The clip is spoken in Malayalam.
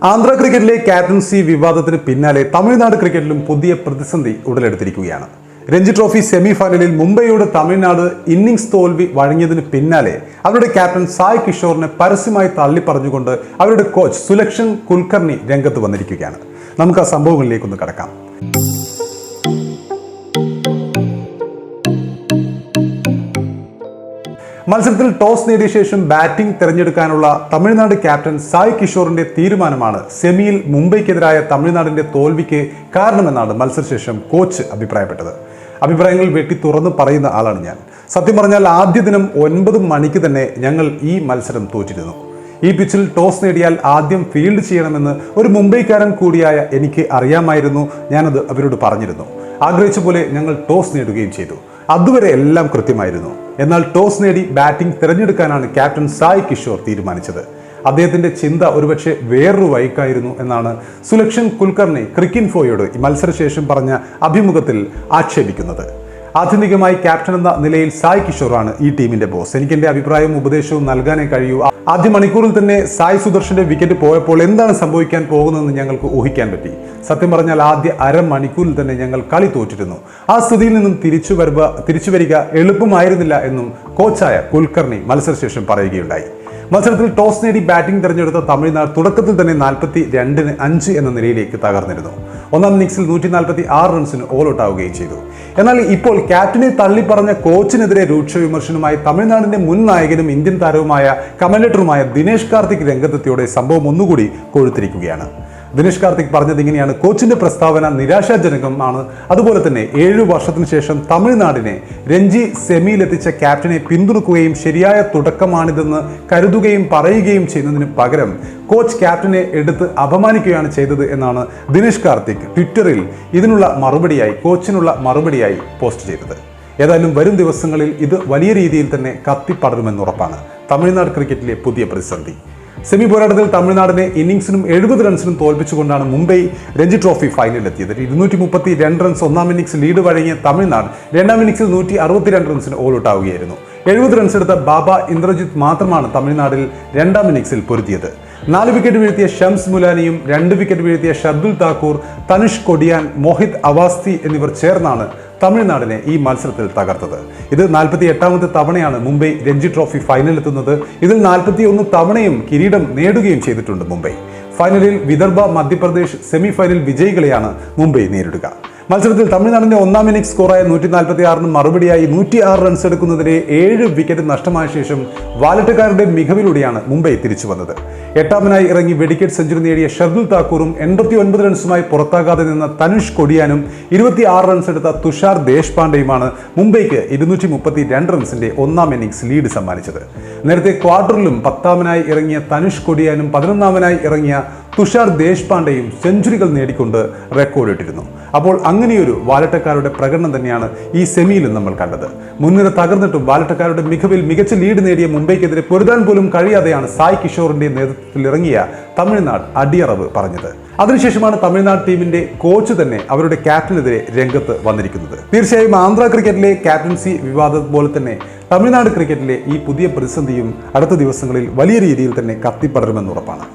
ആന്ധ്ര ക്രിക്കറ്റിലെ ക്യാപ്റ്റൻസി വിവാദത്തിന് പിന്നാലെ തമിഴ്നാട് ക്രിക്കറ്റിലും പുതിയ പ്രതിസന്ധി ഉടലെടുത്തിരിക്കുകയാണ്. രഞ്ജി ട്രോഫി സെമി ഫൈനലിൽ മുംബൈയോട് തമിഴ്നാട് ഇന്നിംഗ്സ് തോൽവി വഴങ്ങിയതിന് പിന്നാലെ അവരുടെ ക്യാപ്റ്റൻ സായ് കിഷോറിനെ പരസ്യമായി തള്ളിപ്പറഞ്ഞുകൊണ്ട് അവരുടെ കോച്ച് സുലക്ഷൻ കുൽക്കർണി രംഗത്ത് വന്നിരിക്കുകയാണ്. നമുക്ക് ആ സംഭവങ്ങളിലേക്കൊന്ന് കടക്കാം. മത്സരത്തിൽ ടോസ് നേടിയ ശേഷം ബാറ്റിംഗ് തിരഞ്ഞെടുക്കാനുള്ള തമിഴ്നാട് ക്യാപ്റ്റൻ സായ് കിഷോറിന്റെ തീരുമാനമാണ് സെമിയിൽ മുംബൈക്കെതിരായ തമിഴ്നാടിന്റെ തോൽവിക്ക് കാരണമെന്നാണ് മത്സരശേഷം കോച്ച് അഭിപ്രായപ്പെട്ടത്. അഭിപ്രായങ്ങൾ വെട്ടി തുറന്ന് പറയുന്ന ആളാണ് ഞാൻ. സത്യം പറഞ്ഞാൽ ആദ്യ ദിനം 9 മണിക്ക് തന്നെ ഞങ്ങൾ ഈ മത്സരം തോറ്റിരുന്നു. ഈ പിച്ചിൽ ടോസ് നേടിയാൽ ആദ്യം ഫീൽഡ് ചെയ്യണമെന്ന് ഒരു മുംബൈക്കാരൻ കൂടിയായ എനിക്ക് അറിയാമായിരുന്നു. ഞാനത് അവരോട് പറഞ്ഞിരുന്നു. ആഗ്രഹിച്ച പോലെ ഞങ്ങൾ ടോസ് നേടുകയും ചെയ്തു. അതുവരെ എല്ലാം കൃത്യമായിരുന്നു. എന്നാൽ ടോസ് നേടി ബാറ്റിംഗ് തിരഞ്ഞെടുക്കാനാണ് ക്യാപ്റ്റൻ സായ് കിഷോർ തീരുമാനിച്ചത്. അദ്ദേഹത്തിന്റെ ചിന്ത ഒരുപക്ഷെ വേറൊരു വഴിക്കായിരുന്നു എന്നാണ് സുലക്ഷൻ കുൽക്കർണി ക്രിക്കിൻഫോയോട് മത്സരശേഷം പറഞ്ഞ അഭിമുഖത്തിൽ ആക്ഷേപിക്കുന്നത്. ആധുനികമായി ക്യാപ്റ്റൻ എന്ന നിലയിൽ സായ് കിഷോറാണ് ഈ ടീമിന്റെ ബോസ്. എനിക്ക് എന്റെ അഭിപ്രായവും ഉപദേശവും നൽകാനേ കഴിയൂ. ആദ്യ മണിക്കൂറിൽ തന്നെ സായ് സുദർശന്റെ വിക്കറ്റ് പോയപ്പോൾ എന്താണ് സംഭവിക്കാൻ പോകുന്നതെന്ന് ഞങ്ങൾക്ക് ഊഹിക്കാൻ പറ്റി. സത്യം പറഞ്ഞാൽ ആദ്യ അരമണിക്കൂറിൽ തന്നെ ഞങ്ങൾ കളി തോറ്റിരുന്നു. ആ സ്ഥിതിയിൽ നിന്നും തിരിച്ചു വരിക എളുപ്പമായിരുന്നില്ല എന്നും കോച്ചായ കുൽക്കർണി മത്സരശേഷം പറയുകയുണ്ടായി. മത്സരത്തിൽ ടോസ് നേടി ബാറ്റിംഗ് തിരഞ്ഞെടുത്ത തമിഴ്നാട് തുടക്കത്തിൽ തന്നെ 42-ന് 5 എന്ന നിലയിലേക്ക് തകർന്നിരുന്നു. ഒന്നാം ഇന്നിംഗ്സിൽ 146 റൺസിന് ഓൾ ഔട്ട് ആവുകയും ചെയ്തു. എന്നാൽ ഇപ്പോൾ ക്യാപ്റ്റനെ തള്ളിപ്പറഞ്ഞ കോച്ചിനെതിരെ രൂക്ഷ വിമർശനവുമായി തമിഴ്നാടിന്റെ മുൻ നായകനും ഇന്ത്യൻ താരവുമായ കമന്റേറ്ററുമായ ദിനേശ് കാർത്തിക് രംഗത്തെത്തിയോടെ സംഭവം ഒന്നുകൂടി കൊഴുത്തിരിക്കുകയാണ്. ദിനേശ് കാർത്തിക് പറഞ്ഞത് ഇങ്ങനെയാണ്: കോച്ചിന്റെ പ്രസ്താവന നിരാശാജനകമാണ്. അതുപോലെ തന്നെ 7 വർഷത്തിന് ശേഷം തമിഴ്നാടിനെ രഞ്ജി സെമിയിലെത്തിച്ച ക്യാപ്റ്റനെ പിന്തുണക്കുകയും ശരിയായ തുടക്കമാണിതെന്ന് കരുതുകയും പറയുകയും ചെയ്യുന്നതിന് പകരം കോച്ച് ക്യാപ്റ്റനെ എടുത്ത് അപമാനിക്കുകയാണ് ചെയ്തത് എന്നാണ് ദിനേശ് കാർത്തിക് ട്വിറ്ററിൽ ഇതിനുള്ള മറുപടിയായി കോച്ചിനുള്ള മറുപടിയായി പോസ്റ്റ് ചെയ്തത്. ഏതായാലും വരും ദിവസങ്ങളിൽ ഇത് വലിയ രീതിയിൽ തന്നെ കത്തിപ്പടരുമെന്നുറപ്പാണ്. തമിഴ്നാട് ക്രിക്കറ്റിലെ പുതിയ പ്രതിസന്ധി. സെമി പോരാട്ടത്തിൽ തമിഴ്നാടിനെ ഇന്നിംഗ്സിനും 70 റൺസിനും തോൽപ്പിച്ചുകൊണ്ടാണ് മുംബൈ രഞ്ജി ട്രോഫി ഫൈനലിലെത്തിയത്. 232 റൺസ് ഒന്നാം ഇന്നിംഗ്സ് ലീഡ് വഴങ്ങിയ തമിഴ്നാട് രണ്ടാം ഇന്നിംഗ്സിൽ 162 റൺസിന് ഓൾ ഔട്ട് ആവുകയായിരുന്നു. 70 റൺസ് എടുത്ത ബാബ ഇന്ദ്രജിത്ത് മാത്രമാണ് തമിഴ്നാടിൽ രണ്ടാം ഇന്നിംഗ്സിൽ പൊരുത്തിയത്. 4 വിക്കറ്റ് വീഴ്ത്തിയ ഷംസ് മുലാനിയും 2 വിക്കറ്റ് വീഴ്ത്തിയ ഷർദുൽ താക്കൂർ, തനുഷ് കൊടിയാൻ, മോഹിത് അവാസ്തി എന്നിവർ ചേർന്നാണ് തമിഴ്നാടിനെ ഈ മത്സരത്തിൽ തകർത്തത്. ഇത് 48ാമത്തെ തവണയാണ് മുംബൈ രഞ്ജി ട്രോഫി ഫൈനലിലെത്തുന്നത്. ഇതിൽ 41 തവണയും കിരീടം നേടുകയും ചെയ്തിട്ടുണ്ട് മുംബൈ. ഫൈനലിൽ വിദർഭ, മധ്യപ്രദേശ് സെമി ഫൈനൽ വിജയികളെയാണ് മുംബൈ നേരിടുക. മത്സരത്തിൽ തമിഴ്നാടിന്റെ ഒന്നാം ഇന്നിംഗ്സ് സ്കോറായ 146-ന് മറുപടിയായി 106 റൺസ് എടുക്കുന്നതിനെ 7 വിക്കറ്റ് നഷ്ടമായ ശേഷം വാലറ്റക്കാരുടെ മികവിലൂടെയാണ് മുംബൈ തിരിച്ചു വന്നത്. 8ാമനായി ഇറങ്ങി വെടിക്കെട്ട് സെഞ്ചുറി നേടിയ ഷർദുൽ താക്കൂറും 89 റൺസുമായി പുറത്താകാതെ നിന്ന തനുഷ് കൊടിയാനും 26 റൺസ് എടുത്ത തുഷാർ ദേശ്പാണ്ഡെയുമാണ് മുംബൈക്ക് 232 റൺസിന്റെ ഒന്നാം ഇന്നിംഗ്സ് ലീഡ് സമ്മാനിച്ചത്. നേരത്തെ ക്വാർട്ടറിലും 10ാമനായി ഇറങ്ങിയ തനുഷ് കൊടിയാനും 11ാമനായി ഇറങ്ങിയ തുഷാർ ദേശ്പാണ്ഡെയും സെഞ്ചുറികൾ നേടിക്കൊണ്ട് റെക്കോർഡിട്ടിരുന്നു. അപ്പോൾ അങ്ങനെയൊരു വാലറ്റക്കാരുടെ പ്രകടനം തന്നെയാണ് ഈ സെമിയിലും നമ്മൾ കണ്ടത്. മുൻനിര തകർന്നിട്ടും വാലറ്റക്കാരുടെ മികവിൽ മികച്ച ലീഡ് നേടിയ മുംബൈക്കെതിരെ പൊരുതാൻ പോലും കഴിയാതെയാണ് സായ് കിഷോറിന്റെ നേതൃത്വത്തിൽ ഇറങ്ങിയ തമിഴ്നാട് അടിയറവ് പറഞ്ഞത്. അതിനുശേഷമാണ് തമിഴ്നാട് ടീമിന്റെ കോച്ച് തന്നെ അവരുടെ ക്യാപ്റ്റനെതിരെ രംഗത്ത് വന്നിരിക്കുന്നത്. തീർച്ചയായും ആന്ധ്ര ക്രിക്കറ്റിലെ ക്യാപ്റ്റൻസി വിവാദം പോലെ തന്നെ തമിഴ്നാട് ക്രിക്കറ്റിലെ ഈ പുതിയ പ്രതിസന്ധിയും അടുത്ത ദിവസങ്ങളിൽ വലിയ രീതിയിൽ തന്നെ കത്തിപ്പടരുമെന്നുറപ്പാണ്.